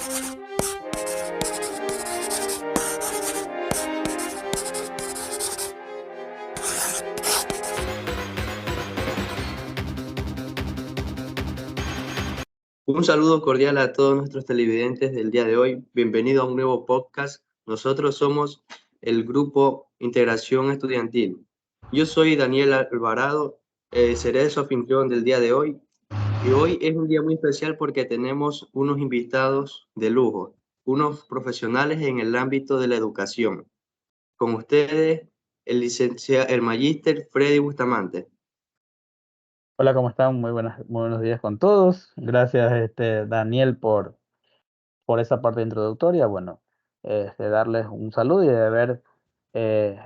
Un saludo cordial a todos nuestros televidentes del día de hoy. Bienvenido a un nuevo podcast. Nosotros somos el grupo Integración Estudiantil. Yo soy Daniel Alvarado, seré su anfitrión del día de hoy. Y hoy es un día muy especial porque tenemos unos invitados de lujo, unos profesionales en el ámbito de la educación. Con ustedes, el magíster Freddy Bustamante. Hola, ¿cómo están? Muy buenos días con todos. Gracias, Daniel, por esa parte introductoria. Bueno, darles un saludo y de eh,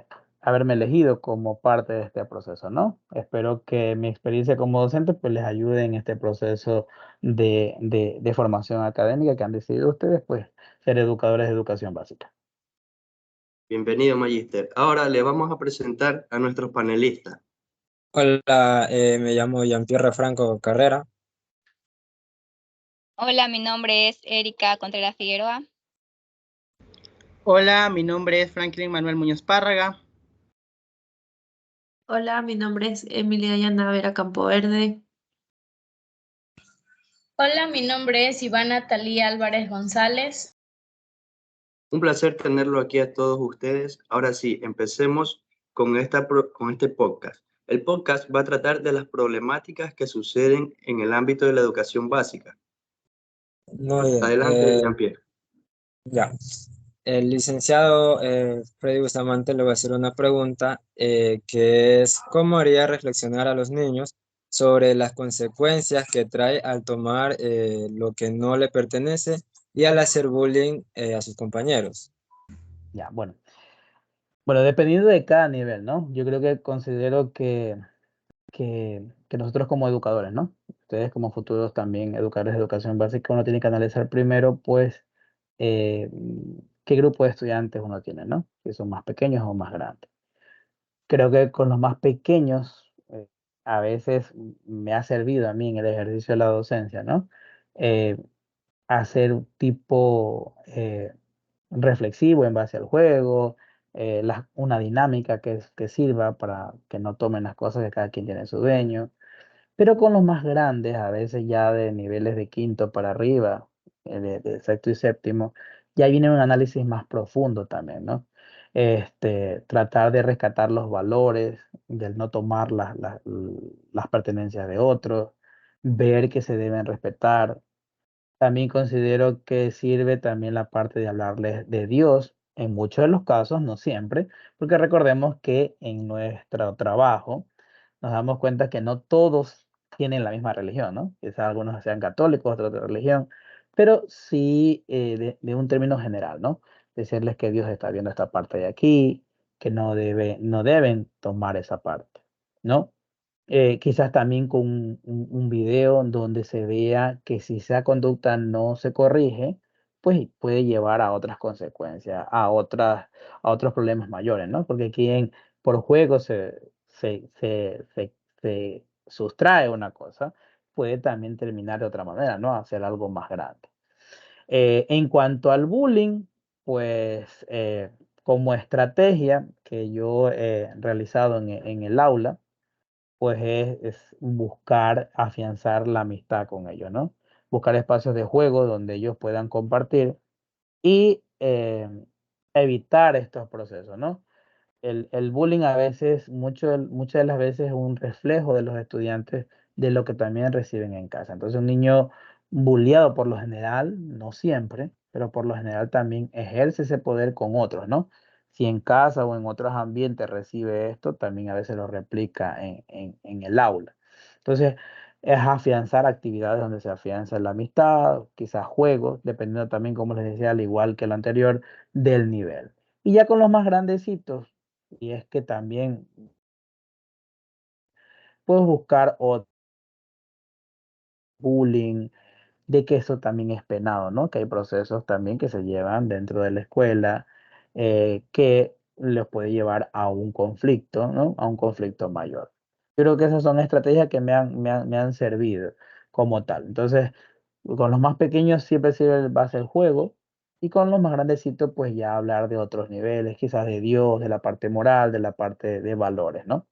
haberme elegido como parte de este proceso, ¿no? Espero que mi experiencia como docente pues les ayude en este proceso de formación académica que han decidido ustedes, pues, ser educadores de educación básica. Bienvenido, magíster. Ahora le vamos a presentar a nuestros panelistas. Hola, me llamo Jean-Pierre Franco Carrera. Hola, mi nombre es Erika Contreras Figueroa. Hola, mi nombre es Franklin Manuel Muñoz Párraga. Hola, mi nombre es Emilia Yana Vera Campoverde. Hola, mi nombre es Ivana Talía Álvarez González. Un placer tenerlo aquí a todos ustedes. Ahora sí, empecemos con este podcast. El podcast va a tratar de las problemáticas que suceden en el ámbito de la educación básica. Muy bien. Adelante, Jean-Pierre. Ya. El licenciado Freddy Bustamante le va a hacer una pregunta que es: ¿cómo haría reflexionar a los niños sobre las consecuencias que trae al tomar lo que no le pertenece y al hacer bullying a sus compañeros? Ya, bueno. Bueno, dependiendo de cada nivel, ¿no? Yo creo que considero que nosotros como educadores, ¿no? Ustedes como futuros también educadores de educación básica, uno tiene que analizar primero, pues, eh, qué grupo de estudiantes uno tiene, ¿no? Si son más pequeños o más grandes. Creo que con los más pequeños, a veces me ha servido a mí en el ejercicio de la docencia, ¿no? Eh, hacer un tipo reflexivo en base al juego, una dinámica que sirva para que no tomen las cosas que cada quien tiene su dueño. Pero con los más grandes, a veces ya de niveles de quinto para arriba, de sexto y séptimo, ya viene un análisis más profundo también, ¿no? Tratar de rescatar los valores, del no tomar las pertenencias de otros, ver que se deben respetar. También considero que sirve también la parte de hablarles de Dios, en muchos de los casos, no siempre, porque recordemos que en nuestro trabajo nos damos cuenta que no todos tienen la misma religión, ¿no? Quizás algunos sean católicos, otros de otra religión, pero sí de un término general, ¿no? Decirles que Dios está viendo esta parte de aquí, que no deben tomar esa parte, ¿no? Quizás también con un video donde se vea que si esa conducta no se corrige, pues puede llevar a otras consecuencias, a otros problemas mayores, ¿no? Porque por juego se sustrae una cosa, puede también terminar de otra manera, ¿no? Hacer algo más grande. En cuanto al bullying, pues como estrategia que yo he realizado en el aula, pues es buscar afianzar la amistad con ellos, ¿no? Buscar espacios de juego donde ellos puedan compartir y evitar estos procesos, ¿no? El bullying a veces, muchas de las veces es un reflejo de los estudiantes de lo que también reciben en casa. Entonces, un niño bulliado por lo general, no siempre, pero por lo general también ejerce ese poder con otros, ¿no? Si en casa o en otros ambientes recibe esto, también a veces lo replica en el aula. Entonces, es afianzar actividades donde se afianza la amistad, quizás juegos, dependiendo también, como les decía, al igual que el anterior, del nivel. Y ya con los más grandecitos, y es que también puedes buscar otro bullying, de que eso también es penado, ¿no? Que hay procesos también que se llevan dentro de la escuela, que los puede llevar a un conflicto, ¿no? A un conflicto mayor. Yo creo que esas son estrategias que me han servido como tal. Entonces, Con los más pequeños siempre sirve base el juego y con los más grandecitos pues ya hablar de otros niveles, quizás de Dios, de la parte moral, de la parte de valores, ¿no?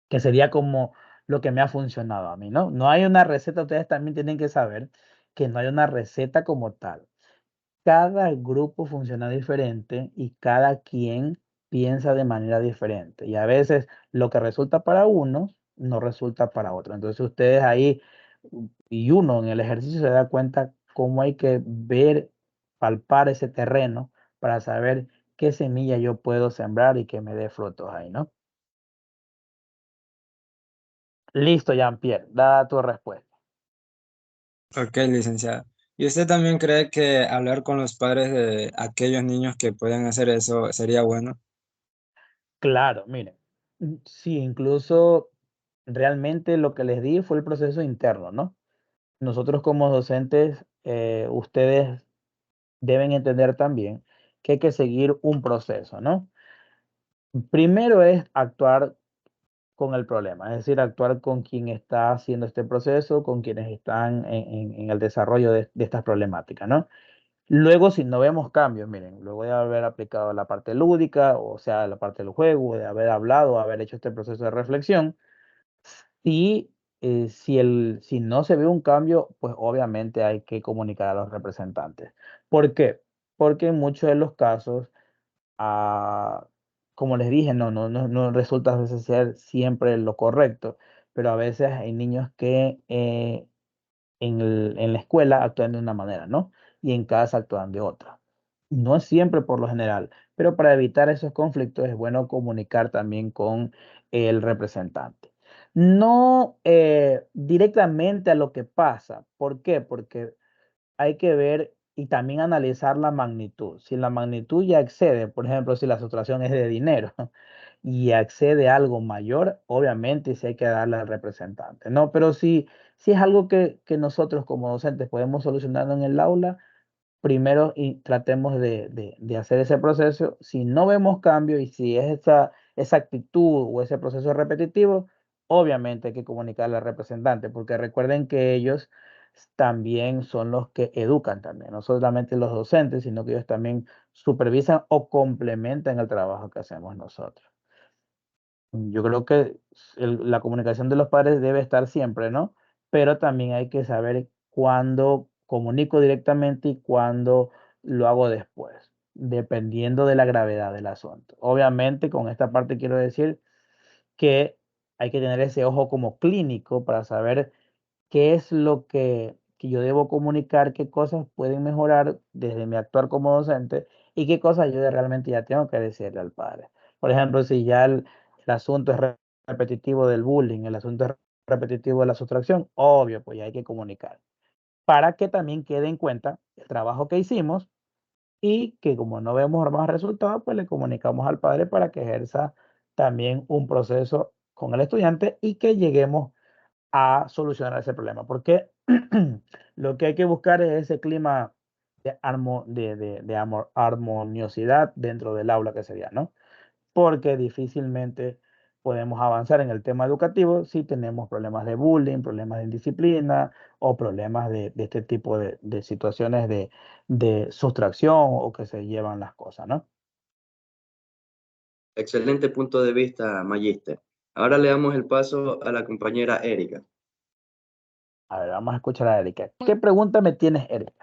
Que sería como lo que me ha funcionado a mí, ¿no? No hay una receta, ustedes también tienen que saber que no hay una receta como tal. Cada grupo funciona diferente y cada quien piensa de manera diferente. Y a veces lo que resulta para uno no resulta para otro. Entonces ustedes ahí y uno en el ejercicio se da cuenta cómo hay que ver, palpar ese terreno para saber qué semilla yo puedo sembrar y que me dé frutos ahí, ¿no? Listo, Jean-Pierre, da tu respuesta. Ok, licenciada. ¿Y usted también cree que hablar con los padres de aquellos niños que pueden hacer eso sería bueno? Claro, miren, sí, incluso realmente lo que les di fue el proceso interno, ¿no? Nosotros como docentes, ustedes deben entender también que hay que seguir un proceso, ¿no? Primero es actuar con el problema, es decir, actuar con quien está haciendo este proceso, con quienes están en el desarrollo de estas problemáticas, ¿no? Luego, si no vemos cambios, miren, luego de haber aplicado la parte lúdica, o sea, la parte del juego, de haber hablado, haber hecho este proceso de reflexión, y si no se ve un cambio, pues obviamente hay que comunicar a los representantes. ¿Por qué? Porque en muchos de los casos, ah, como les dije, no resulta a veces ser siempre lo correcto, pero a veces hay niños que en la escuela actúan de una manera, ¿no? Y en casa actúan de otra. No es siempre por lo general, pero para evitar esos conflictos es bueno comunicar también con el representante. No directamente a lo que pasa. ¿Por qué? Porque hay que ver y también analizar la magnitud. Si la magnitud ya excede, por ejemplo, si la sustracción es de dinero y accede a algo mayor, obviamente sí hay que darle al representante, ¿no? Pero si es algo que nosotros como docentes podemos solucionar en el aula, primero y tratemos de hacer ese proceso. Si no vemos cambio y si es esa actitud o ese proceso repetitivo, obviamente hay que comunicarle al representante, porque recuerden que ellos también son los que educan también, no solamente los docentes, sino que ellos también supervisan o complementan el trabajo que hacemos nosotros. Yo creo que la comunicación de los padres debe estar siempre, ¿no? Pero también hay que saber cuándo comunico directamente y cuándo lo hago después, dependiendo de la gravedad del asunto. Obviamente, con esta parte quiero decir que hay que tener ese ojo como clínico para saber qué es lo que yo debo comunicar, qué cosas pueden mejorar desde mi actuar como docente y qué cosas yo realmente ya tengo que decirle al padre. Por ejemplo, si ya el asunto es repetitivo del bullying, el asunto es repetitivo de la sustracción, obvio, pues ya hay que comunicar. Para que también quede en cuenta el trabajo que hicimos y que como no vemos más resultados, pues le comunicamos al padre para que ejerza también un proceso con el estudiante y que lleguemos a solucionar ese problema, porque lo que hay que buscar es ese clima de armoniosidad dentro del aula que sería, ¿no? Porque difícilmente podemos avanzar en el tema educativo si tenemos problemas de bullying, problemas de indisciplina o problemas de este tipo de situaciones de sustracción o que se llevan las cosas, ¿no? Excelente punto de vista, Magister. Ahora le damos el paso a la compañera Erika. A ver, vamos a escuchar a Erika. ¿Qué pregunta me tienes, Erika?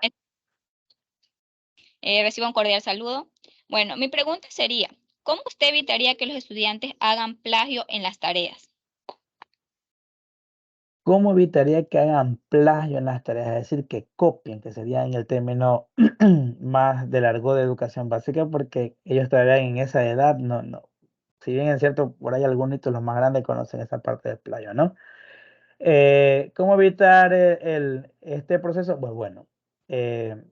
Recibo un cordial saludo. Bueno, mi pregunta sería, ¿cómo usted evitaría que los estudiantes hagan plagio en las tareas? ¿Cómo evitaría que hagan plagio en las tareas? Es decir, que copien, que sería en el término más de largo de educación básica, porque ellos todavía en esa edad no. Si bien es cierto, por ahí algunos los más grandes conocen esa parte del plagio, ¿no? ¿Cómo evitar este proceso? Pues bueno, eh,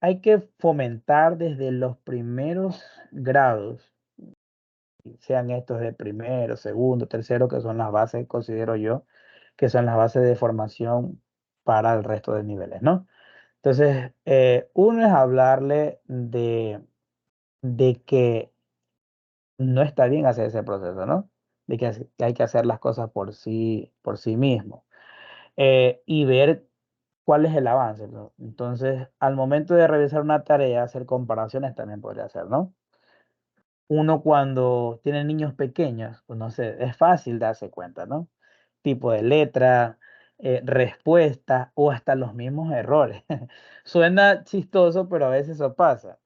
hay que fomentar desde los primeros grados, sean estos de primero, segundo, tercero, que son las bases, considero yo, que son las bases de formación para el resto de niveles, ¿no? Entonces, uno es hablarle de que no está bien hacer ese proceso, ¿no? De que hay que hacer las cosas por sí mismo. y ver cuál es el avance, ¿no? Entonces, al momento de revisar una tarea, hacer comparaciones también podría ser, ¿no? Uno cuando tiene niños pequeños, pues no sé, es fácil darse cuenta, ¿no? Tipo de letra, respuesta o hasta los mismos errores. Suena chistoso, pero a veces eso pasa.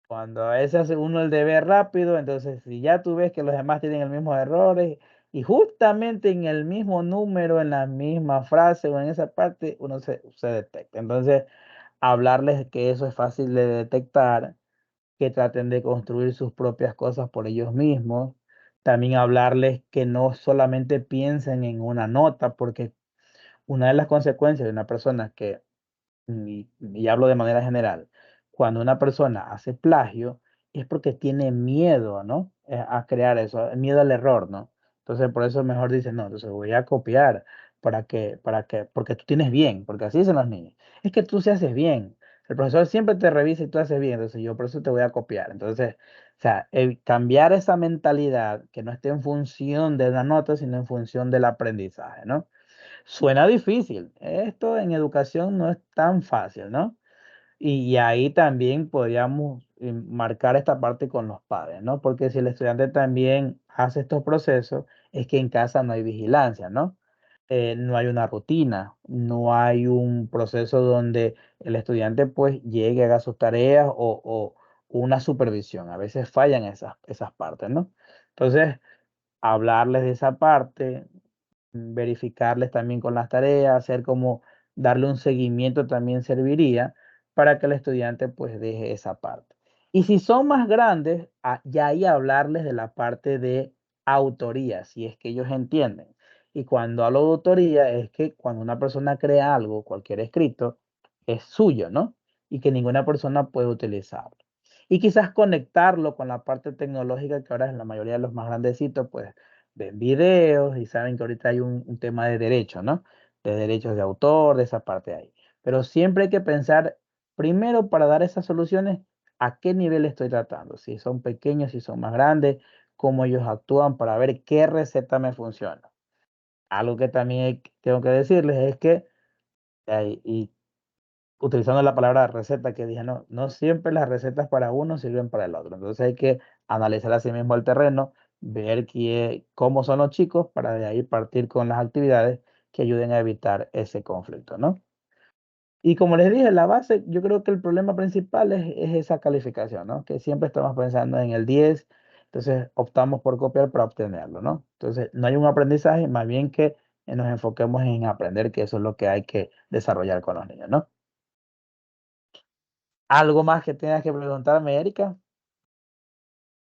Cuando a veces hace uno el deber rápido, entonces si ya tú ves que los demás tienen el mismo errores y justamente en el mismo número, en la misma frase o en esa parte, uno se detecta. Entonces, hablarles que eso es fácil de detectar, que traten de construir sus propias cosas por ellos mismos. También hablarles que no solamente piensen en una nota, porque una de las consecuencias de una persona que y hablo de manera general, cuando una persona hace plagio es porque tiene miedo, ¿no? A crear eso, miedo al error, ¿no? Entonces, por eso mejor dice, no, entonces voy a copiar porque tú tienes bien, porque así dicen los niños. Es que tú se haces bien. El profesor siempre te revisa y tú haces bien, entonces yo por eso te voy a copiar. Entonces, o sea, cambiar esa mentalidad que no esté en función de la nota, sino en función del aprendizaje, ¿no? Suena difícil. Esto en educación no es tan fácil, ¿no? Y ahí también podríamos marcar esta parte con los padres, ¿no? Porque si el estudiante también hace estos procesos, es que en casa no hay vigilancia, ¿no? No hay una rutina, no hay un proceso donde el estudiante pues llegue, haga sus tareas o una supervisión. A veces fallan esas partes, ¿no? Entonces, hablarles de esa parte, verificarles también con las tareas, hacer como darle un seguimiento también serviría para que el estudiante pues deje esa parte. Y si son más grandes, ya ahí hablarles de la parte de autoría, si es que ellos entienden. Y cuando hablo de autoría es que cuando una persona crea algo, cualquier escrito, es suyo, ¿no? Y que ninguna persona puede utilizarlo. Y quizás conectarlo con la parte tecnológica que ahora es la mayoría de los más grandecitos, pues ven videos y saben que ahorita hay un tema de derecho, ¿no? De derechos de autor, de esa parte ahí. Pero siempre hay que pensar, primero para dar esas soluciones, a qué nivel estoy tratando, si son pequeños, si son más grandes, cómo ellos actúan para ver qué receta me funciona. Algo que también tengo que decirles es que, y utilizando la palabra receta que dije, no, no siempre las recetas para uno sirven para el otro. Entonces hay que analizar así mismo el terreno, ver cómo son los chicos para de ahí partir con las actividades que ayuden a evitar ese conflicto, ¿no? Y como les dije, la base, yo creo que el problema principal es esa calificación, ¿no? Que siempre estamos pensando en el 10, entonces optamos por copiar para obtenerlo, ¿no? Entonces no hay un aprendizaje, más bien que nos enfoquemos en aprender, que eso es lo que hay que desarrollar con los niños, ¿no? ¿Algo más que tengas que preguntarme, Erika?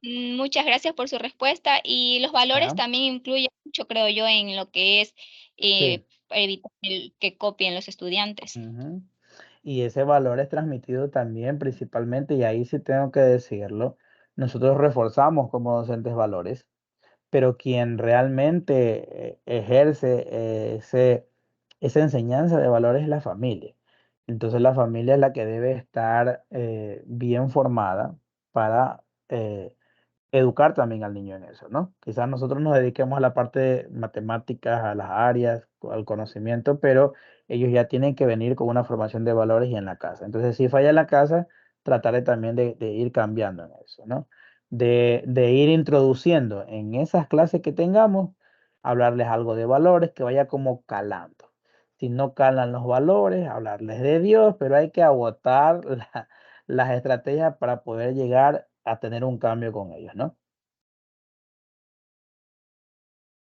Muchas gracias por su respuesta y los valores Ya, también influyen mucho, creo yo, en lo que es sí. evitar que copien los estudiantes. Ujú. Y ese valor es transmitido también principalmente, y ahí sí tengo que decirlo, nosotros reforzamos como docentes valores, pero quien realmente ejerce esa enseñanza de valores es la familia. Entonces la familia es la que debe estar bien formada para educar también al niño en eso, ¿no? Quizás nosotros nos dediquemos a la parte de matemáticas, a las áreas, al conocimiento, pero ellos ya tienen que venir con una formación de valores y en la casa. Entonces, si falla en la casa, trataré también de ir cambiando en eso, ¿no? De ir introduciendo en esas clases que tengamos, hablarles algo de valores que vaya como calando. Si no calan los valores, hablarles de Dios, pero hay que agotar las estrategias para poder llegar a tener un cambio con ellos, ¿no?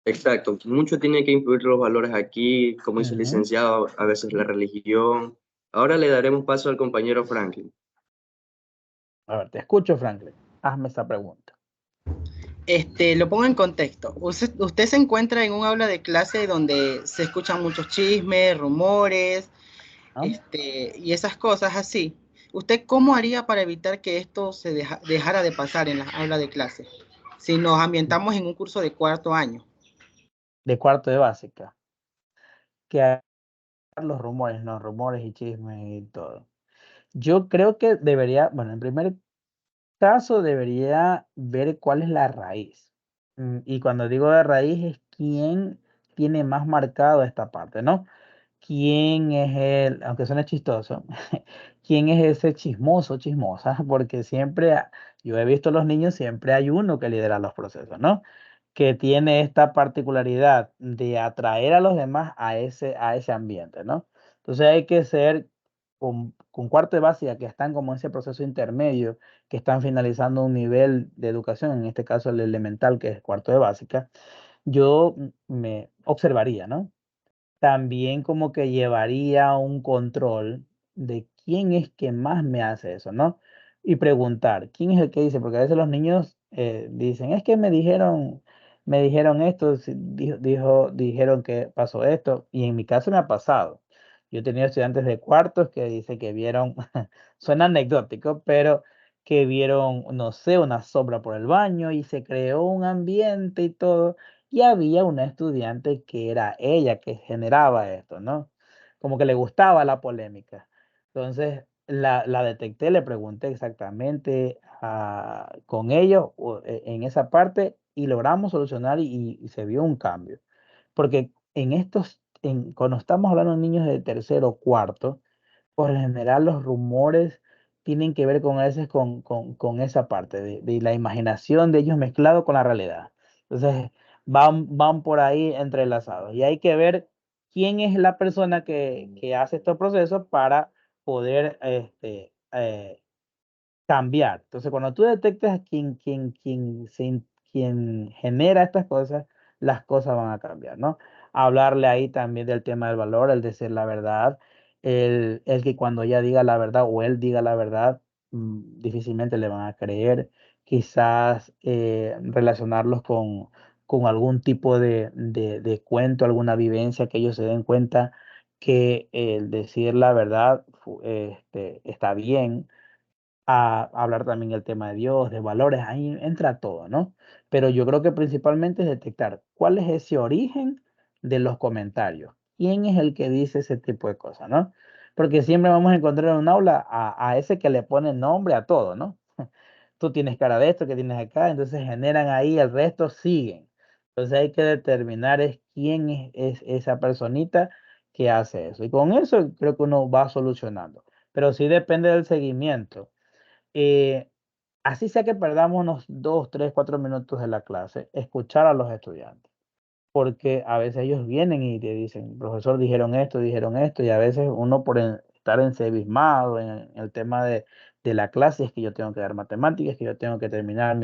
Exacto, mucho tiene que influir los valores aquí, como dice el Ujú. licenciado, a veces la religión. Ahora le daremos paso al compañero Franklin. A ver, te escucho, Franklin. Hazme esa pregunta. Lo pongo en contexto. Usted se encuentra en un aula de clase donde se escuchan muchos chismes, rumores, ¿No? y esas cosas así. ¿Usted cómo haría para evitar que esto se dejara de pasar en la aula de clase? Si nos ambientamos en un curso de cuarto año. De cuarto de básica. Que hay los rumores, ¿no? Rumores y chismes y todo. Yo creo que debería, bueno, en primer caso debería ver cuál es la raíz. Y cuando digo de raíz es quién tiene más marcado esta parte, ¿no? quién es el, aunque suene chistoso, quién es ese chismoso, chismosa, porque siempre, yo he visto a los niños, siempre hay uno que lidera los procesos, ¿no? Que tiene esta particularidad de atraer a los demás a ese ambiente, ¿no? Entonces hay que ser con cuarto de básica que están como en ese proceso intermedio, que están finalizando un nivel de educación, en este caso el elemental, que es cuarto de básica, yo me observaría, ¿no? También como que llevaría un control de quién es que más me hace eso, ¿no? Y preguntar, ¿quién es el que dice? Porque a veces los niños dicen, es que me dijeron esto, dijeron que pasó esto, y en mi caso me ha pasado. Yo he tenido estudiantes de cuartos que dicen que vieron, suena anecdótico, pero que vieron, no sé, una sombra por el baño y se creó un ambiente y todo. Y había una estudiante que era ella que generaba esto, ¿no? Como que le gustaba la polémica. Entonces, la detecté, le pregunté exactamente con ellos en esa parte y logramos solucionar y se vio un cambio. Porque cuando estamos hablando de niños de tercero o cuarto, por lo general los rumores tienen que ver con, con esa parte de la imaginación de ellos mezclado con la realidad. Entonces, van por ahí entrelazados. Y hay que ver quién es la persona que hace estos procesos para poder cambiar. Entonces, cuando tú detectas quién genera estas cosas, las cosas van a cambiar, ¿no? Hablarle ahí también del tema del valor, el decir la verdad, el que cuando ella diga la verdad o él diga la verdad, difícilmente le van a creer. Quizás relacionarlos con algún tipo de cuento, alguna vivencia que ellos se den cuenta que el decir la verdad está bien, a hablar también el tema de Dios, de valores, ahí entra todo, ¿no? Pero yo creo que principalmente es detectar cuál es ese origen de los comentarios, quién es el que dice ese tipo de cosas, ¿no? Porque siempre vamos a encontrar en un aula a ese que le pone nombre a todo, ¿no? Tú tienes cara de esto, que tienes acá, entonces generan ahí, el resto siguen. Entonces hay que determinar es quién es esa personita que hace eso. Y con eso creo que uno va solucionando. Pero sí depende del seguimiento. eh, Así sea que perdamos unos 2, 3, 4 minutos de la clase, escuchar a los estudiantes, porque a veces ellos vienen y te dicen, profesor, dijeron esto, y a veces uno por estar ensimismado en el tema de la clase, es que yo tengo que dar matemáticas, que yo tengo que terminar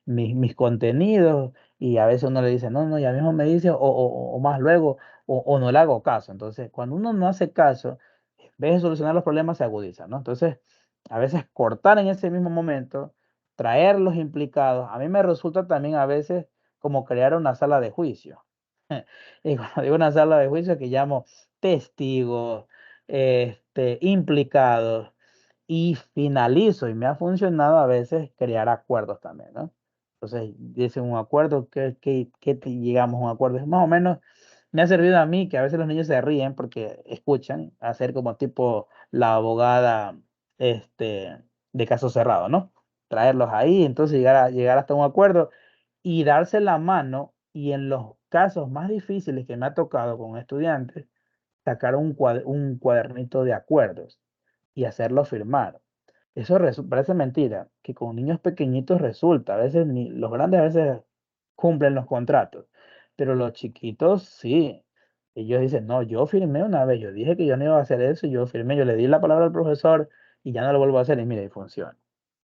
mis contenidos, y a veces uno le dice, no, no, ya mismo me dice, o más luego, o no le hago caso. Entonces, cuando uno no hace caso, en vez de solucionar los problemas, se agudizan, ¿no? Entonces, a veces cortar en ese mismo momento, traer los implicados, a mí me resulta también a veces como crear una sala de juicio. Y cuando digo una sala de juicio, que llamo testigos, implicados, y finalizo, y me ha funcionado a veces crear acuerdos también, ¿no? Entonces, dice un acuerdo, llegamos a un acuerdo. Más o menos me ha servido a mí, que a veces los niños se ríen porque escuchan, hacer como tipo la abogada de caso cerrado, ¿no? Traerlos ahí, entonces llegar hasta un acuerdo y darse la mano, y en los casos más difíciles que me ha tocado con estudiantes, sacar un cuadernito de acuerdos y hacerlo firmar. Eso parece mentira, que con niños pequeñitos resulta, a veces los grandes a veces cumplen los contratos, pero los chiquitos sí. Ellos dicen, no, yo firmé una vez, yo dije que yo no iba a hacer eso, y yo firmé, yo le di la palabra al profesor y ya no lo vuelvo a hacer, y mira, y funciona.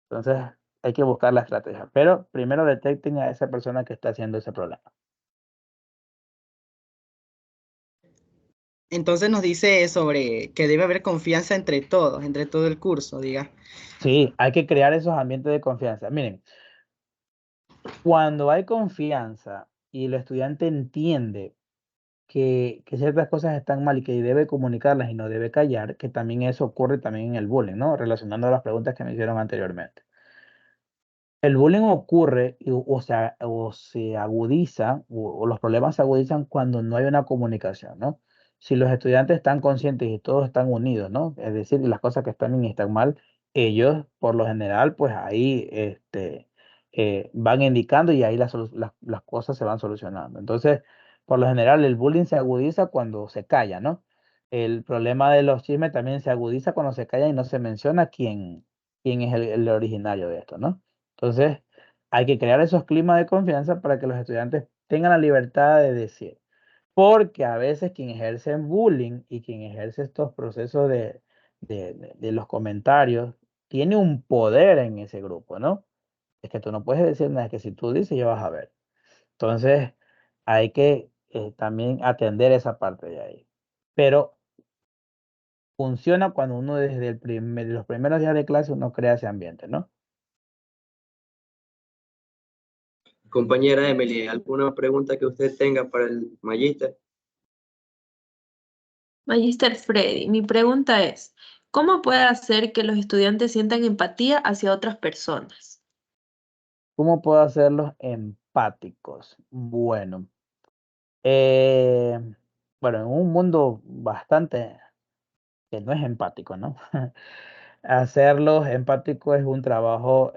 Entonces, hay que buscar la estrategia, pero primero detecten a esa persona que está haciendo ese problema. Entonces nos dice sobre que debe haber confianza entre todos, entre todo el curso, diga. Sí, hay que crear esos ambientes de confianza. Miren, cuando hay confianza y el estudiante entiende que ciertas cosas están mal y que debe comunicarlas y no debe callar, que también eso ocurre también en el bullying, ¿no? Relacionando a las preguntas que me hicieron anteriormente. El bullying ocurre o se agudiza, o los problemas se agudizan cuando no hay una comunicación, ¿no? Si los estudiantes están conscientes y todos están unidos, ¿no? Es decir, las cosas que están bien y están mal, ellos por lo general, pues ahí van indicando, y ahí las cosas se van solucionando. Entonces, por lo general, el bullying se agudiza cuando se calla, ¿no? el problema de los chismes también se agudiza cuando se calla y no se menciona quién es el originario de esto, ¿no? Entonces, hay que crear esos climas de confianza para que los estudiantes tengan la libertad de decir. Porque a veces quien ejerce bullying y quien ejerce estos procesos de los comentarios tiene un poder en ese grupo, ¿no? Es que tú no puedes decir nada, es que si tú dices, ya vas a ver. Entonces, hay que también atender esa parte de ahí. Pero funciona cuando uno desde los primeros días de clase uno crea ese ambiente, ¿no? Compañera Emily, ¿alguna pregunta que usted tenga para el magíster? Magister Freddy, mi pregunta es, ¿cómo puede hacer que los estudiantes sientan empatía hacia otras personas? ¿Cómo puedo hacerlos empáticos? Eh, bueno, en un mundo bastante que no es empático, ¿no? Hacerlos empáticos es un trabajo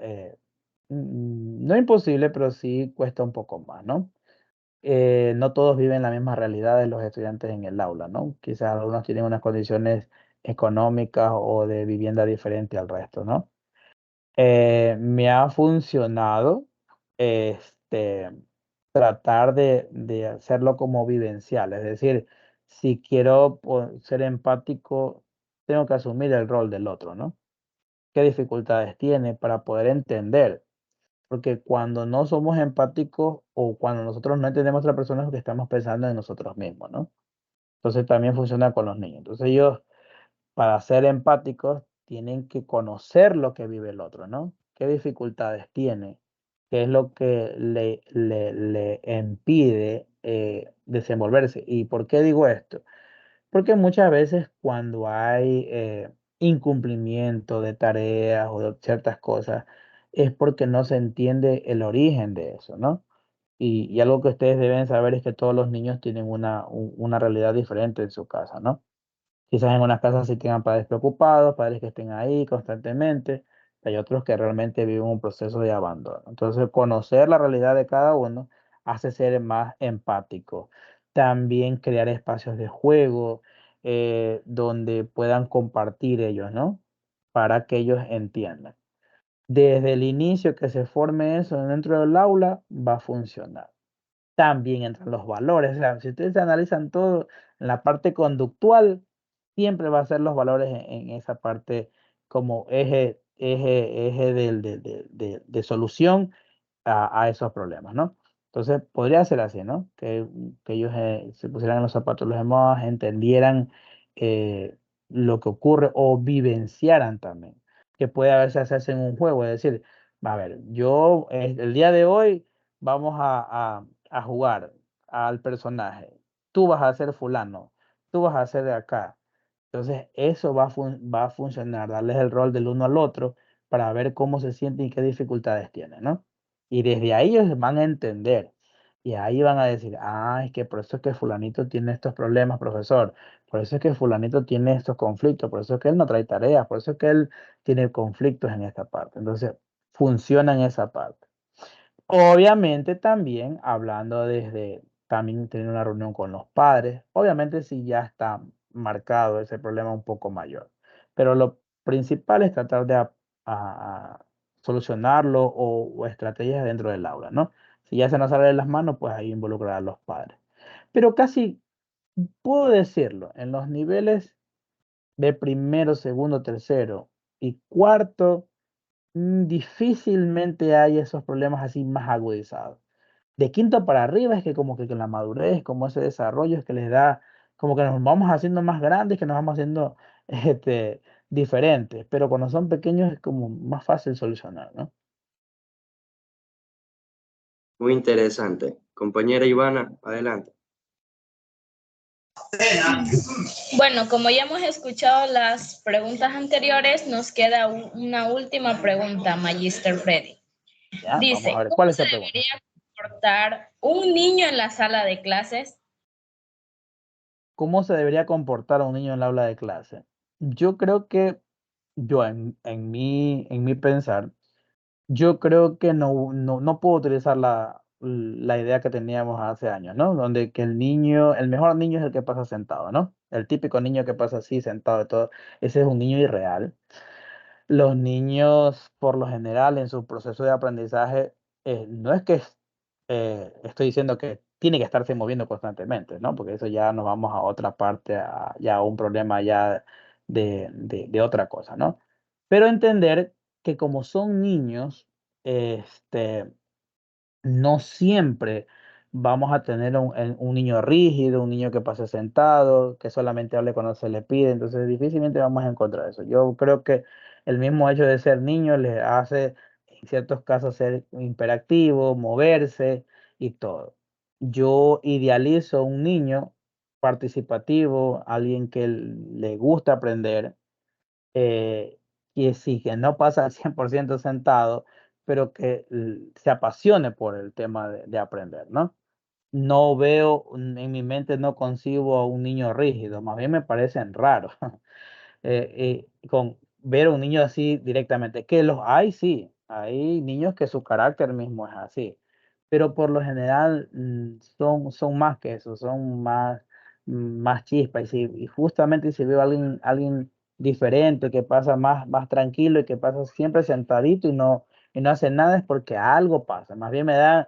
no imposible, pero sí cuesta un poco más, ¿no? No todos viven la misma realidad de los estudiantes en el aula, ¿no? Quizás algunos tienen unas condiciones económicas o de vivienda diferente al resto, ¿no? Me ha funcionado este, tratar de hacerlo como vivencial, es decir, si quiero ser empático, tengo que asumir el rol del otro, ¿no? ¿Qué dificultades tiene para poder entender? Porque cuando no somos empáticos o cuando nosotros no entendemos a otra persona es lo que estamos pensando en nosotros mismos, ¿no? Entonces también funciona con los niños. Entonces ellos, para ser empáticos, tienen que conocer lo que vive el otro, ¿no? ¿Qué dificultades tiene? ¿Qué es lo que le impide desenvolverse? ¿Y por qué digo esto? Porque muchas veces cuando hay incumplimiento de tareas o de ciertas cosas, es porque no se entiende el origen de eso, ¿no? Y algo que ustedes deben saber es que todos los niños tienen una realidad diferente en su casa, ¿no? Quizás en unas casas sí tengan padres preocupados, padres que estén ahí constantemente, hay otros que realmente viven un proceso de abandono. Entonces, conocer la realidad de cada uno hace ser más empático. También crear espacios de juego donde puedan compartir ellos, ¿no? Para que ellos entiendan. Desde el inicio que se forme eso dentro del aula, va a funcionar. También entran los valores. O sea, si ustedes analizan todo en la parte conductual, siempre va a ser los valores en esa parte como eje de solución a esos problemas, ¿no? Entonces, podría ser así, ¿no? Que ellos se pusieran en los zapatos de los demás, entendieran lo que ocurre o vivenciaran también, que puede a veces hacerse en un juego, es decir, a ver, yo el día de hoy vamos a jugar al personaje, tú vas a ser fulano, tú vas a ser de acá. Entonces, eso va a funcionar, darles el rol del uno al otro para ver cómo se sienten y qué dificultades tienen, ¿no? Y desde ahí ellos van a entender. Y ahí van a decir, ah, es que por eso es que fulanito tiene estos problemas, profesor. Por eso es que fulanito tiene estos conflictos. Por eso es que él no trae tareas. Por eso es que él tiene conflictos en esta parte. Entonces, funciona en esa parte. Obviamente también hablando también teniendo una reunión con los padres, obviamente si ya está marcado ese problema un poco mayor, pero lo principal es tratar de a solucionarlo o estrategias dentro del aula, ¿no? Si ya se nos sale de las manos, pues ahí involucrar a los padres. Pero casi puedo decirlo, en los niveles de primero, segundo, tercero y cuarto, difícilmente hay esos problemas así más agudizados. De quinto para arriba es que como que con la madurez, como ese desarrollo es que les da, como que nos vamos haciendo más grandes, que nos vamos haciendo este, diferentes, pero cuando son pequeños es como más fácil solucionar, ¿no? Muy interesante. Compañera Ivana, adelante. Bueno, como ya hemos escuchado las preguntas anteriores, nos queda una última pregunta, Magister Freddy. Ya, vamos a Dice, ver, ¿cómo ¿cuál es se esa pregunta? debería comportar un niño en la sala de clases? ¿Cómo se debería comportar un niño en el aula de clase? Yo creo que, en mi pensar, yo creo que no puedo utilizar la idea que teníamos hace años, ¿no? Donde que el mejor niño es el que pasa sentado, ¿no? El típico niño que pasa así sentado y todo, ese es un niño irreal. Los niños, por lo general, en su proceso de aprendizaje, no es que estoy diciendo que tiene que estarse moviendo constantemente, ¿no? Porque eso ya nos vamos a otra parte, ya a un problema ya de otra cosa, ¿no? Pero entender que como son niños, este, no siempre vamos a tener un niño rígido, un niño que pase sentado, que solamente hable cuando se le pide, entonces difícilmente vamos a encontrar eso. Yo creo que el mismo hecho de ser niño les hace, en ciertos casos, ser hiperactivo, moverse y todo. Yo idealizo un niño participativo, alguien que le gusta aprender, eh, que sí, que no pasa al 100% sentado, pero que se apasione por el tema de aprender, ¿no? No veo, en mi mente no concibo a un niño rígido, más bien me parecen raros. Con ver a un niño así directamente, que los hay, sí, hay niños que su carácter mismo es así, pero por lo general son más que eso, son más chispas. Y justamente si veo a alguien diferente, que pasa más tranquilo y que pasa siempre sentadito y no hace nada, es porque algo pasa. Más bien me da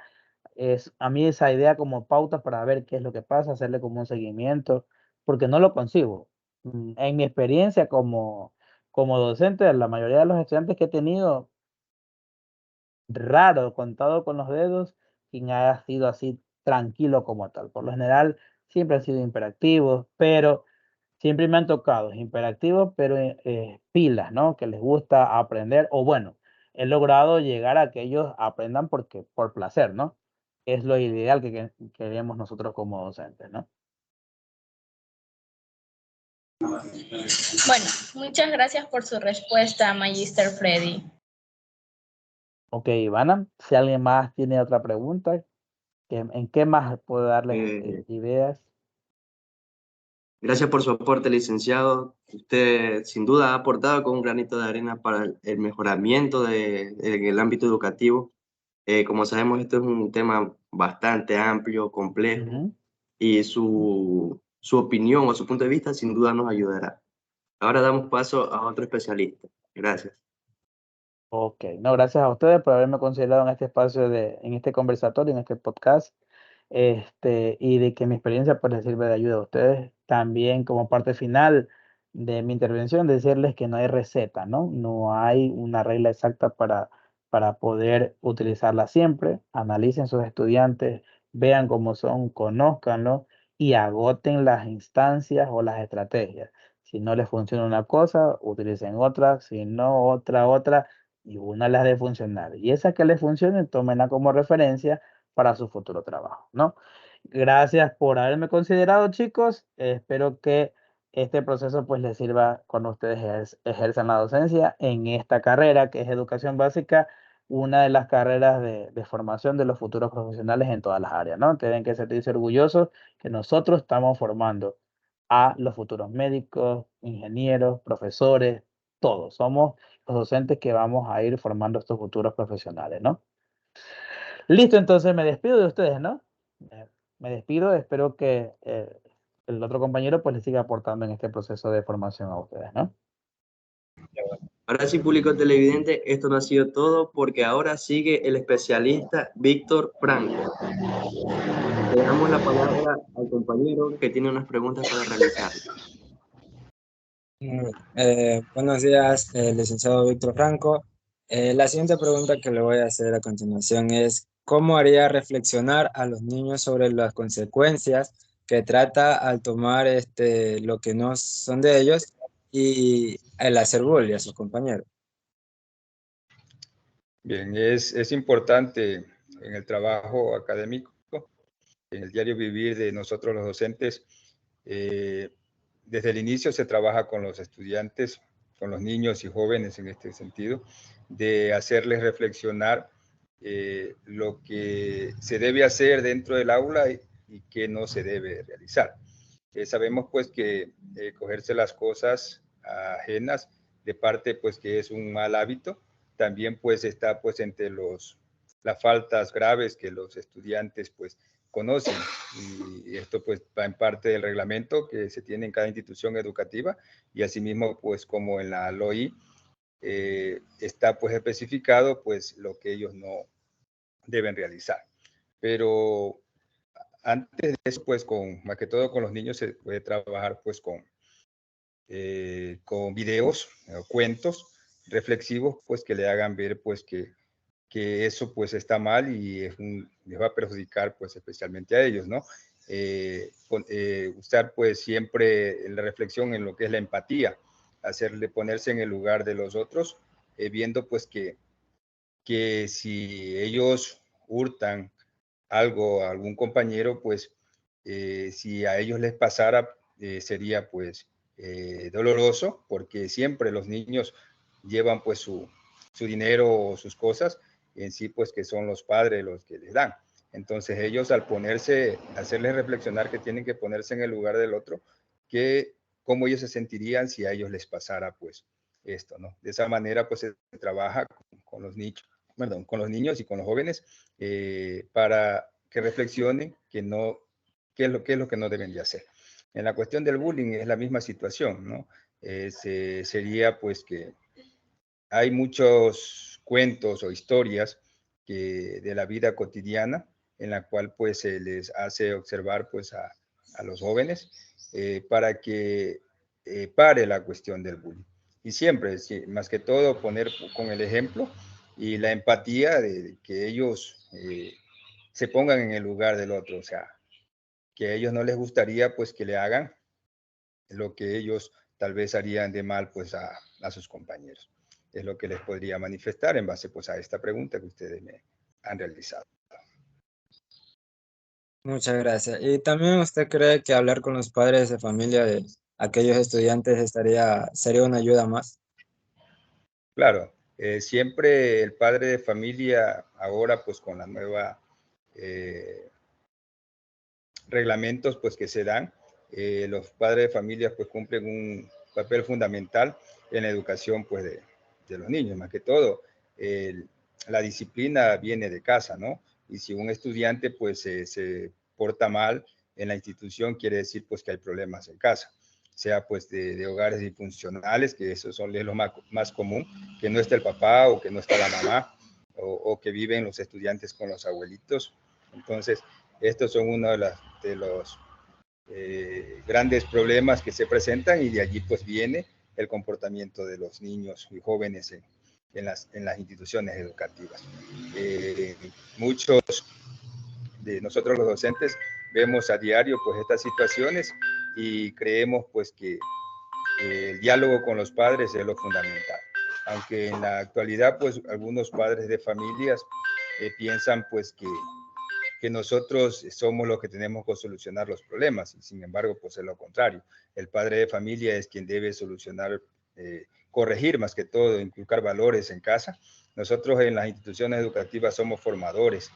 a mí esa idea como pauta para ver qué es lo que pasa, hacerle como un seguimiento, porque no lo concibo. En mi experiencia como docente, la mayoría de los estudiantes que he tenido, raro, contado con los dedos, quien haya sido así tranquilo como tal. Por lo general, siempre han sido hiperactivos, pero siempre me han tocado hiperactivos, pero pilas, ¿no? Que les gusta aprender, o bueno, he logrado llegar a que ellos aprendan por placer, ¿no? Es lo ideal que queremos nosotros como docentes, ¿no? Bueno, muchas gracias por su respuesta, Magister Freddy. Ok, Ivana, si alguien más tiene otra pregunta, ¿en qué más puedo darles ideas? Gracias por su aporte, licenciado. Usted sin duda ha aportado con un granito de arena para el mejoramiento en el ámbito educativo. Como sabemos, esto es un tema bastante amplio, complejo, Ujú. y su opinión o su punto de vista sin duda nos ayudará. Ahora damos paso a otro especialista. Gracias. Ok, no, gracias a ustedes por haberme considerado en este espacio, en este conversatorio, en este podcast, y de que mi experiencia pues les sirve de ayuda a ustedes. También como parte final de mi intervención, decirles que no hay receta, ¿no? No hay una regla exacta para poder utilizarla siempre. Analicen sus estudiantes, vean cómo son, conózcanlo y agoten las instancias o las estrategias. Si no les funciona una cosa, utilicen otra, si no, otra y una las de funcionar. Y esa que les funcione, tómenla como referencia para su futuro trabajo, ¿no? Gracias por haberme considerado, chicos. Espero que este proceso pues les sirva cuando ustedes ejerzan la docencia en esta carrera que es educación básica, una de las carreras de formación de los futuros profesionales en todas las áreas, ¿no? Tienen que sentirse orgullosos que nosotros estamos formando a los futuros médicos, ingenieros, profesores, todos. Somos los docentes que vamos a ir formando estos futuros profesionales, ¿no? Listo, entonces me despido de ustedes, ¿no? Me despido, espero que el otro compañero pues les siga aportando en este proceso de formación a ustedes, ¿no? Ahora sí, público televidente, esto no ha sido todo porque ahora sigue el especialista Víctor Franco. Le damos la palabra al compañero que tiene unas preguntas para realizar. Buenos días, licenciado Víctor Franco. La siguiente pregunta que le voy a hacer a continuación es, ¿cómo haría reflexionar a los niños sobre las consecuencias que trata al tomar lo que no son de ellos y el hacer bullying a sus compañeros? Bien, es importante en el trabajo académico, en el diario vivir de nosotros los docentes. Desde el inicio se trabaja con los estudiantes, con los niños y jóvenes en este sentido, de hacerles reflexionar lo que se debe hacer dentro del aula y que no se debe realizar. Sabemos pues que cogerse las cosas ajenas de parte pues que es un mal hábito, también pues está pues entre los las faltas graves que los estudiantes pues conocen, y esto pues va en parte del reglamento que se tiene en cada institución educativa, y asimismo pues como en la LOI está pues especificado pues lo que ellos no deben realizar. Pero antes de eso pues más que todo con los niños se puede trabajar pues con videos o cuentos reflexivos pues que le hagan ver pues que eso pues está mal y les va a perjudicar pues especialmente a ellos, ¿no? Usar pues siempre la reflexión en lo que es la empatía, ponerse en el lugar de los otros, viendo pues que si ellos hurtan algo a algún compañero, pues si a ellos les pasara, sería pues doloroso, porque siempre los niños llevan pues su dinero o sus cosas, en sí pues que son los padres los que les dan. Entonces ellos al hacerles reflexionar que tienen que ponerse en el lugar del otro, que cómo ellos se sentirían si a ellos les pasara pues esto, ¿no? De esa manera pues se trabaja con los niños, con los niños y con los jóvenes para que reflexionen qué es lo que no deben de hacer. En la cuestión del bullying es la misma situación, ¿no? Sería pues que hay muchos cuentos o historias de la vida cotidiana en la cual pues se les hace observar pues a los jóvenes para que pare la cuestión del bullying. Y siempre, más que todo, poner con el ejemplo y la empatía de que ellos se pongan en el lugar del otro, o sea, que a ellos no les gustaría pues que le hagan lo que ellos tal vez harían de mal pues a sus compañeros. Es lo que les podría manifestar en base pues a esta pregunta que ustedes me han realizado. Muchas gracias. ¿Y también usted cree que hablar con los padres de familia de aquellos estudiantes sería una ayuda más? Claro, siempre el padre de familia, ahora pues con la nueva reglamentos pues que se dan, los padres de familia pues cumplen un papel fundamental en la educación pues de los niños. Más que todo, la disciplina viene de casa, ¿no? Y si un estudiante pues se porta mal en la institución, quiere decir pues que hay problemas en casa, sea pues de hogares disfuncionales, que eso es lo más común, que no está el papá o que no está la mamá, o que viven los estudiantes con los abuelitos. Entonces, estos son uno de los grandes problemas que se presentan, y de allí pues viene el comportamiento de los niños y jóvenes en las instituciones educativas. Muchos de nosotros los docentes vemos a diario pues estas situaciones y creemos pues que el diálogo con los padres es lo fundamental. Aunque en la actualidad pues algunos padres de familias piensan pues que nosotros somos los que tenemos que solucionar los problemas, y sin embargo, pues es lo contrario. El padre de familia es quien debe solucionar, corregir más que todo, inculcar valores en casa. Nosotros en las instituciones educativas somos formadores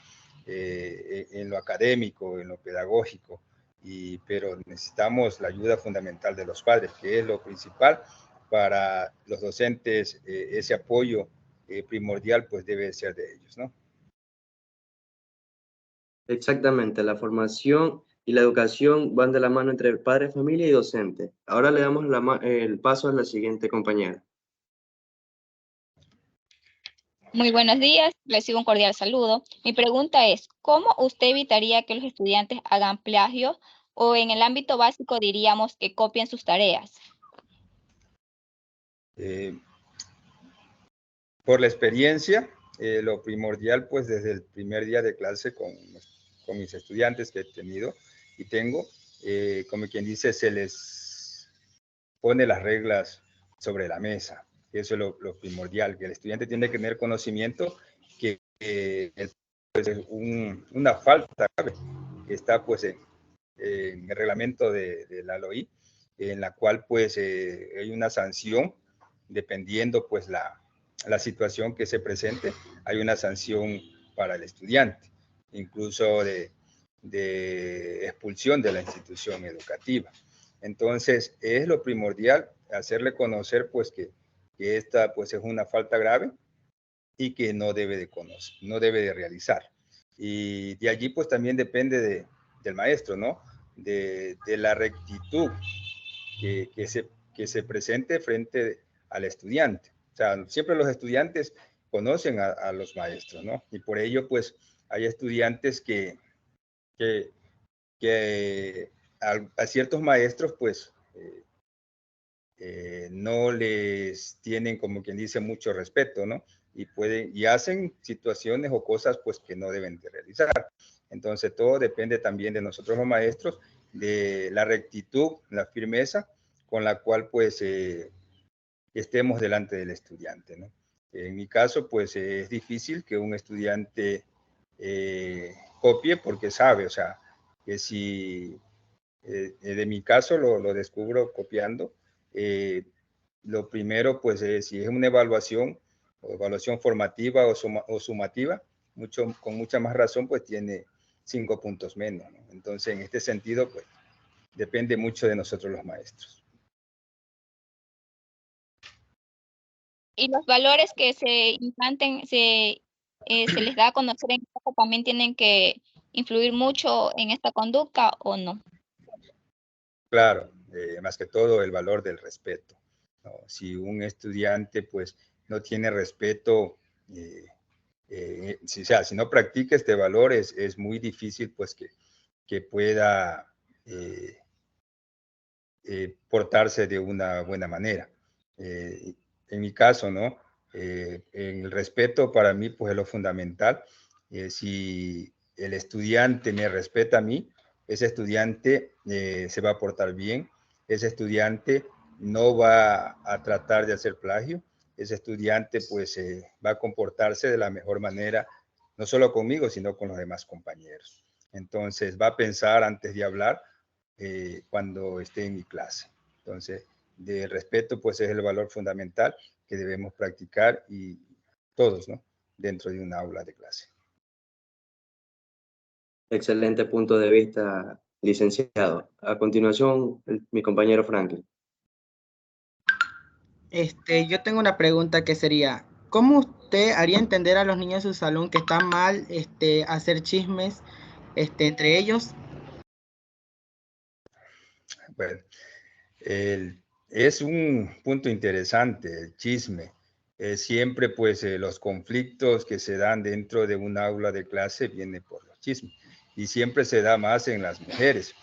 en lo académico, en lo pedagógico, pero necesitamos la ayuda fundamental de los padres, que es lo principal para los docentes. Ese apoyo primordial pues debe ser de ellos, ¿no? Exactamente, la formación y la educación van de la mano entre padre, familia y docente. Ahora le damos el paso a la siguiente compañera. Muy buenos días, recibo un cordial saludo. Mi pregunta es, ¿cómo usted evitaría que los estudiantes hagan plagio o en el ámbito básico diríamos que copien sus tareas? Por la experiencia, lo primordial pues desde el primer día de clase con mis estudiantes que he tenido y tengo, como quien dice, se les pone las reglas sobre la mesa. Eso es lo primordial, que el estudiante tiene que tener conocimiento que pues, es una falta que está pues en el reglamento de la LOI, en la cual pues hay una sanción dependiendo pues la situación que se presente. Hay una sanción para el estudiante, incluso de expulsión de la institución educativa. Entonces, es lo primordial hacerle conocer pues que esta pues es una falta grave y que no debe de conocer, no debe de realizar. Y de allí pues también depende del maestro, ¿no? De la rectitud que se presente frente al estudiante. O sea, siempre los estudiantes conocen a los maestros, ¿no? Y por ello pues hay estudiantes que a ciertos maestros pues no les tienen, como quien dice, mucho respeto, ¿no? Y hacen situaciones o cosas pues que no deben de realizar. Entonces todo depende también de nosotros los maestros, de la rectitud, la firmeza con la cual pues estemos delante del estudiante, ¿no? En mi caso pues es difícil que un estudiante copie porque sabe, o sea, que si de mi caso lo descubro copiando, lo primero, pues, si es una evaluación, o evaluación formativa o sumativa, con mucha más razón, pues tiene 5 puntos menos, ¿no? Entonces, en este sentido, pues, depende mucho de nosotros los maestros. Y los valores que se implanten, se les da a conocer en clase, también tienen que influir mucho en esta conducta, ¿o no? Claro, más que todo el valor del respeto, ¿no? Si un estudiante, pues, no tiene respeto, si no practica este valor, es muy difícil, pues, que pueda portarse de una buena manera. En mi caso, ¿no? El respeto para mí, pues, es lo fundamental. Si el estudiante me respeta a mí, ese estudiante se va a portar bien, ese estudiante no va a tratar de hacer plagio, ese estudiante, pues, va a comportarse de la mejor manera, no solo conmigo, sino con los demás compañeros. Entonces, va a pensar antes de hablar, cuando esté en mi clase. Entonces, de respeto, pues es el valor fundamental que debemos practicar y todos, ¿no? Dentro de un aula de clase. Excelente punto de vista, licenciado. A continuación, mi compañero Franklin. Yo tengo una pregunta que sería, ¿cómo usted haría entender a los niños de su salón que está mal hacer chismes entre ellos? Bueno, es un punto interesante, el chisme. Siempre, pues, los conflictos que se dan dentro de un aula de clase vienen por los chismes. Y siempre se da más en las mujeres,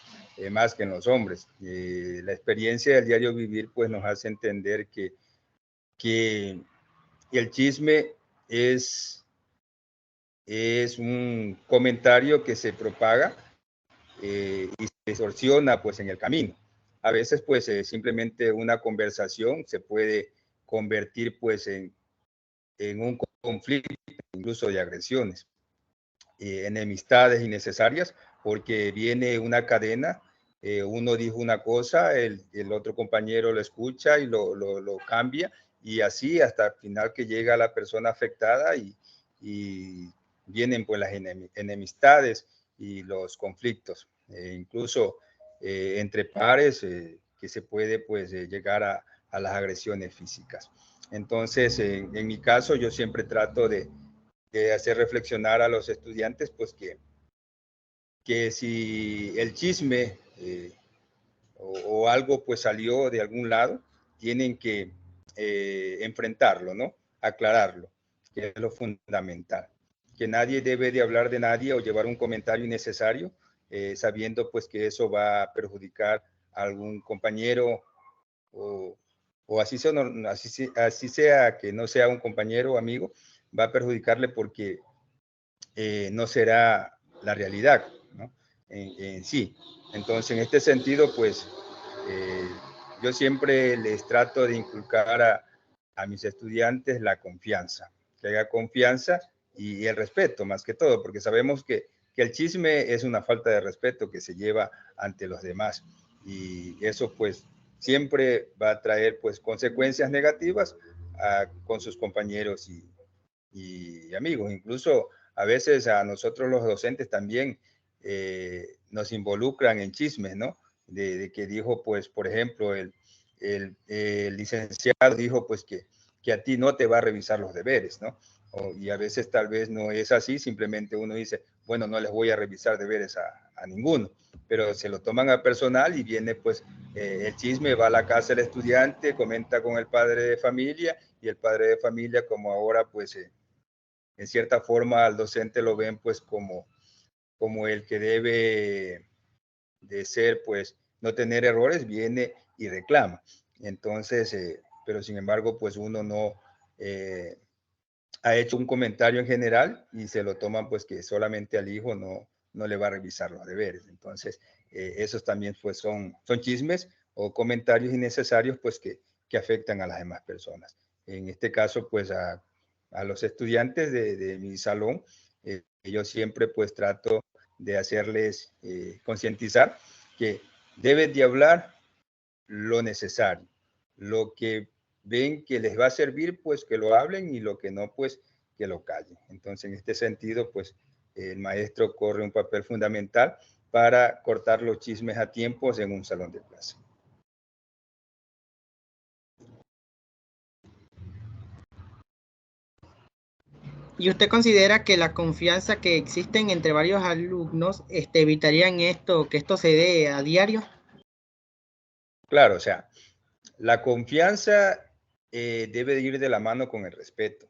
más que en los hombres. La experiencia del diario vivir, pues, nos hace entender que el chisme es un comentario que se propaga y se distorsiona, pues, en el camino. A veces, pues, simplemente una conversación se puede convertir, pues, en un conflicto, incluso de agresiones, enemistades innecesarias, porque viene una cadena, uno dijo una cosa, el otro compañero lo escucha y lo cambia, y así hasta el final que llega la persona afectada y vienen, pues, las enemistades y los conflictos, incluso entre pares, que se puede, pues, llegar a las agresiones físicas. Entonces, en mi caso, yo siempre trato de hacer reflexionar a los estudiantes, pues, que si el chisme o algo, pues, salió de algún lado, tienen que enfrentarlo, ¿no? Aclararlo, que es lo fundamental. Que nadie debe de hablar de nadie o llevar un comentario innecesario, sabiendo, pues, que eso va a perjudicar a algún compañero o así sea que no sea un compañero o amigo, va a perjudicarle porque no será la realidad, ¿no? En sí. Entonces, en este sentido, pues, yo siempre les trato de inculcar a mis estudiantes la confianza, que haya confianza y el respeto, más que todo, porque sabemos que el chisme es una falta de respeto que se lleva ante los demás, y eso, pues, siempre va a traer, pues, consecuencias negativas con sus compañeros y amigos. Incluso a veces a nosotros los docentes también nos involucran en chismes, ¿no? De que dijo, pues, por ejemplo, el licenciado dijo, pues, que que a ti no te va a revisar los deberes, ¿no? Y a veces tal vez no es así, simplemente uno dice, bueno, no les voy a revisar deberes a ninguno, pero se lo toman a personal y viene pues el chisme, va a la casa del estudiante, comenta con el padre de familia, y el padre de familia, como ahora pues en cierta forma al docente lo ven pues como el que debe de ser, pues no tener errores, viene y reclama. Entonces, pero sin embargo, pues uno no ha hecho un comentario en general y se lo toman pues que solamente al hijo no le va a revisar los deberes. Entonces, esos también pues son chismes o comentarios innecesarios pues que afectan a las demás personas. En este caso, pues a los estudiantes de mi salón, yo siempre pues trato de hacerles concientizar que deben de hablar lo necesario, lo que ven que les va a servir, pues que lo hablen, y lo que no, pues que lo callen. Entonces, en este sentido, pues el maestro corre un papel fundamental para cortar los chismes a tiempos en un salón de clase. ¿Y usted considera que la confianza que existen entre varios alumnos evitarían esto, que esto se dé a diario? Claro, o sea, la confianza debe de ir de la mano con el respeto,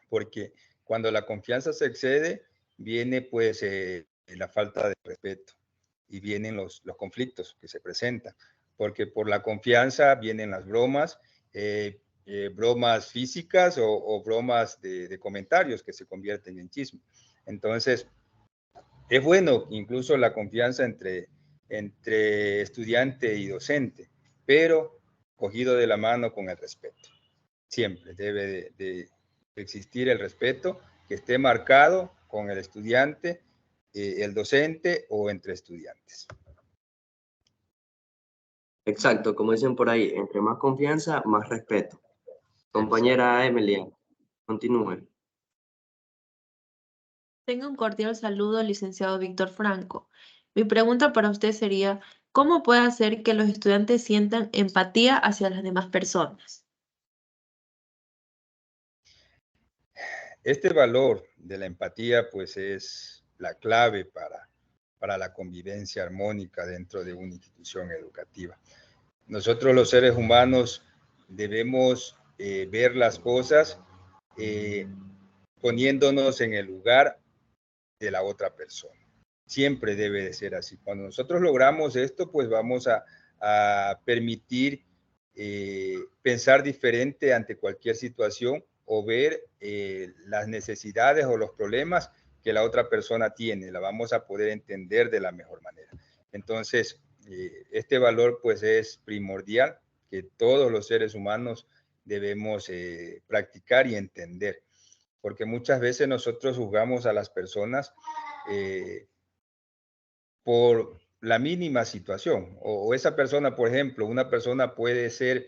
porque cuando la confianza se excede, viene pues la falta de respeto y vienen los conflictos que se presentan, porque por la confianza vienen las bromas, bromas físicas o bromas de comentarios que se convierten en chisme. Entonces, es bueno incluso la confianza entre estudiante y docente, pero cogido de la mano con el respeto. Siempre debe de existir el respeto que esté marcado con el estudiante, el docente o entre estudiantes. Exacto, como dicen por ahí, entre más confianza, más respeto. Compañera Emilia, continúe. Tengo un cordial saludo al licenciado Víctor Franco. Mi pregunta para usted sería, ¿cómo puede hacer que los estudiantes sientan empatía hacia las demás personas? Este valor de la empatía, pues, es la clave para la convivencia armónica dentro de una institución educativa. Nosotros los seres humanos debemos ver las cosas poniéndonos en el lugar de la otra persona. Siempre debe de ser así. Cuando nosotros logramos esto, pues vamos a permitir pensar diferente ante cualquier situación o ver las necesidades o los problemas que la otra persona tiene. La vamos a poder entender de la mejor manera. Entonces, este valor pues es primordial que todos los seres humanos debemos practicar y entender, porque muchas veces nosotros juzgamos a las personas por la mínima situación, o esa persona, por ejemplo, una persona puede ser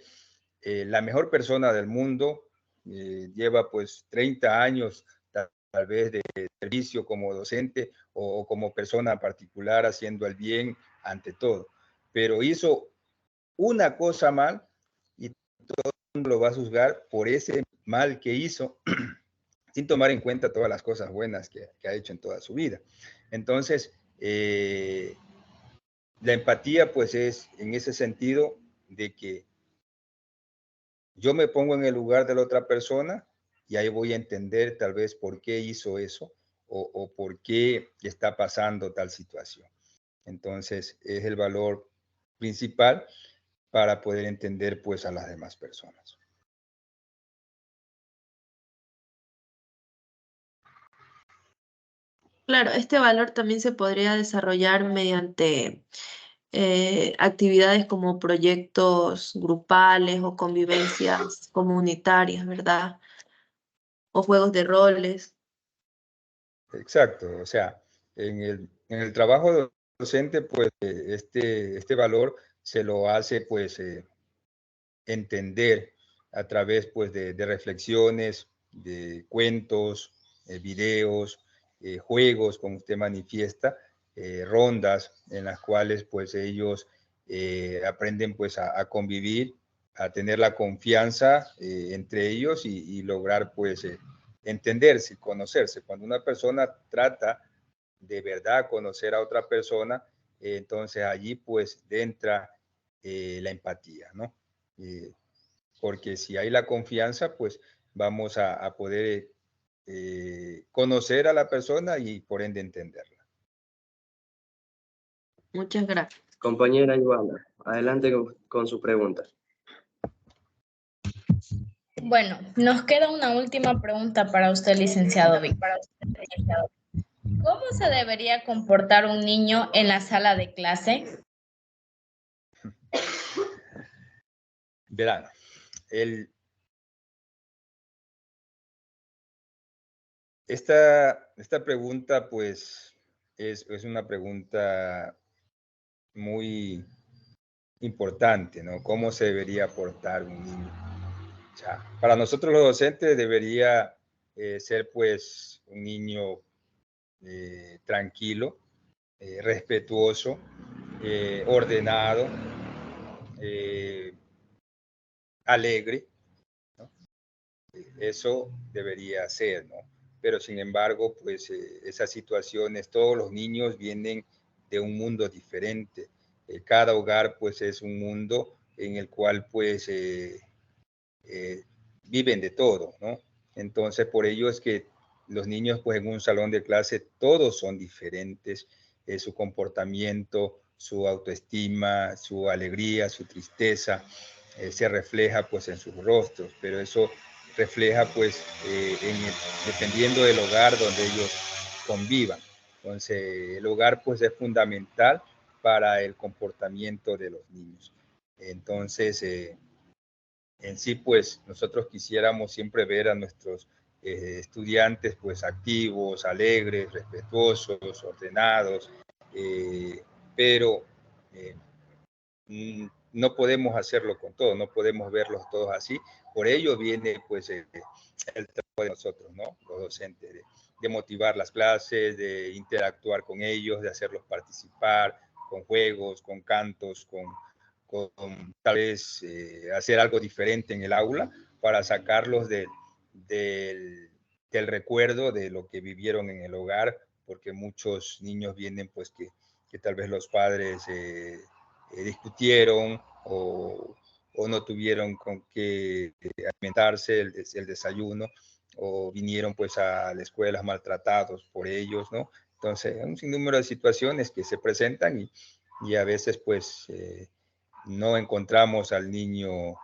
la mejor persona del mundo, lleva pues 30 años tal vez de servicio como docente o como persona particular haciendo el bien ante todo, pero hizo una cosa mal y todo el mundo lo va a juzgar por ese mal que hizo sin tomar en cuenta todas las cosas buenas que ha hecho en toda su vida. Entonces, la empatía pues es en ese sentido de que yo me pongo en el lugar de la otra persona y ahí voy a entender tal vez por qué hizo eso o por qué está pasando tal situación. Entonces, es el valor principal para poder entender pues a las demás personas. Claro, este valor también se podría desarrollar mediante actividades como proyectos grupales o convivencias comunitarias, ¿verdad? O juegos de roles. Exacto, o sea, en el trabajo docente, pues este valor se lo hace pues entender a través pues de reflexiones, de cuentos, videos, juegos, como usted manifiesta, rondas en las cuales pues ellos aprenden pues a convivir a tener la confianza entre ellos y lograr pues entenderse y conocerse. Cuando una persona trata de verdad conocer a otra persona, entonces allí pues entra la empatía, ¿no? Porque si hay la confianza, pues vamos a poder conocer a la persona y por ende entenderla. Muchas gracias. Compañera Ivana, adelante con su pregunta. Bueno, nos queda una última pregunta para usted, licenciado Víctor. ¿Cómo se debería comportar un niño en la sala de clase? Verán, esta pregunta pues es una pregunta muy importante, ¿no? ¿Cómo se debería portar un niño? O sea, para nosotros los docentes debería ser pues un niño tranquilo, respetuoso, ordenado, alegre, ¿no? Eso debería ser, ¿no? Pero sin embargo, pues esas situaciones, todos los niños vienen de un mundo diferente. Cada hogar pues es un mundo en el cual pues viven de todo, ¿no? Entonces por ello es que los niños pues en un salón de clase todos son diferentes, su comportamiento, su autoestima, su alegría, su tristeza, se refleja pues en sus rostros, pero eso refleja pues dependiendo del hogar donde ellos convivan. Entonces el hogar pues es fundamental para el comportamiento de los niños. Entonces en sí pues nosotros quisiéramos siempre ver a nuestros estudiantes pues activos, alegres, respetuosos, ordenados, pero no podemos hacerlo con todo, no podemos verlos todos así. Por ello viene pues el trabajo de nosotros, ¿no? Los docentes, de motivar las clases, de interactuar con ellos, de hacerlos participar con juegos, con cantos, con tal vez hacer algo diferente en el aula para sacarlos del recuerdo de lo que vivieron en el hogar, porque muchos niños vienen pues que tal vez los padres discutieron o no tuvieron con qué alimentarse el desayuno, o vinieron pues a la escuela maltratados por ellos, ¿no? Entonces, un sinnúmero de situaciones que se presentan y a veces pues no encontramos al niño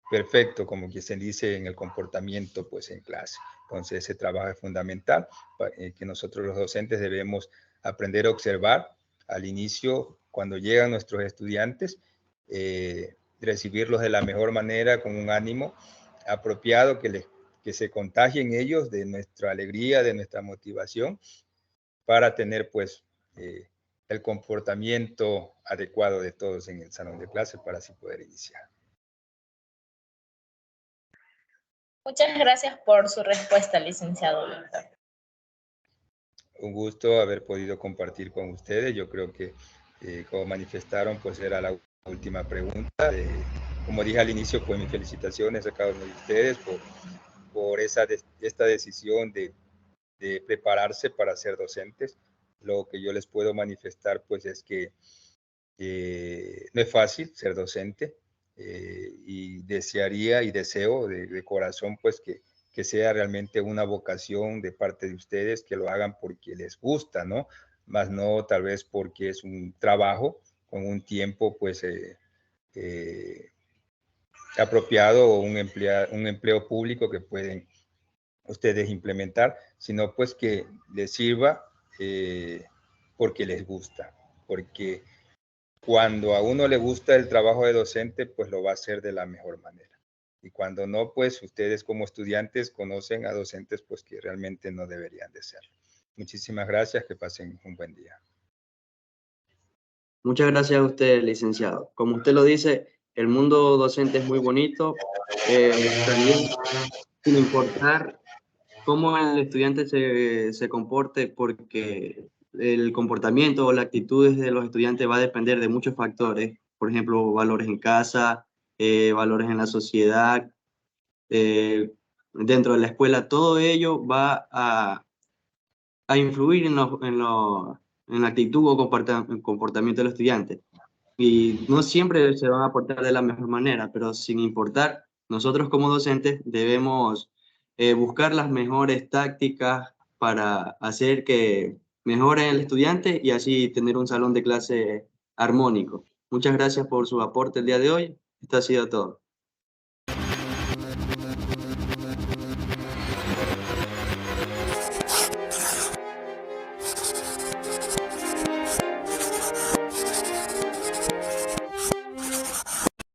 perfecto, como que se dice, en el comportamiento pues en clase. Entonces ese trabajo es fundamental que nosotros los docentes debemos aprender a observar al inicio cuando llegan nuestros estudiantes, recibirlos de la mejor manera, con un ánimo apropiado que se contagien ellos de nuestra alegría, de nuestra motivación, para tener pues el comportamiento adecuado de todos en el salón de clase para así poder iniciar. Muchas gracias por su respuesta, licenciado Víctor. Un gusto haber podido compartir con ustedes. Yo creo que, como manifestaron, pues era la última pregunta. Como dije al inicio, pues mis felicitaciones a cada uno de ustedes por esta decisión de prepararse para ser docentes. Lo que yo les puedo manifestar, pues, es que no es fácil ser docente, y desearía y deseo de corazón, pues, que sea realmente una vocación de parte de ustedes, que lo hagan porque les gusta, ¿no? Más no tal vez porque es un trabajo con un tiempo, pues, apropiado, o un empleo público que pueden ustedes implementar, sino pues que les sirva porque les gusta, porque cuando a uno le gusta el trabajo de docente, pues lo va a hacer de la mejor manera. Y cuando no, pues ustedes como estudiantes conocen a docentes pues que realmente no deberían de serlo. Muchísimas gracias, que pasen un buen día. Muchas gracias a usted, licenciado. Como usted lo dice, el mundo docente es muy bonito, también sin importar cómo el estudiante se comporte, porque el comportamiento o las actitudes de los estudiantes va a depender de muchos factores, por ejemplo, valores en casa, valores en la sociedad, dentro de la escuela. Todo ello va a influir en la actitud o comportamiento de los estudiantes. Y no siempre se van a aportar de la mejor manera, pero sin importar, nosotros como docentes debemos buscar las mejores tácticas para hacer que mejore el estudiante y así tener un salón de clase armónico. Muchas gracias por su aporte el día de hoy. Esto ha sido todo.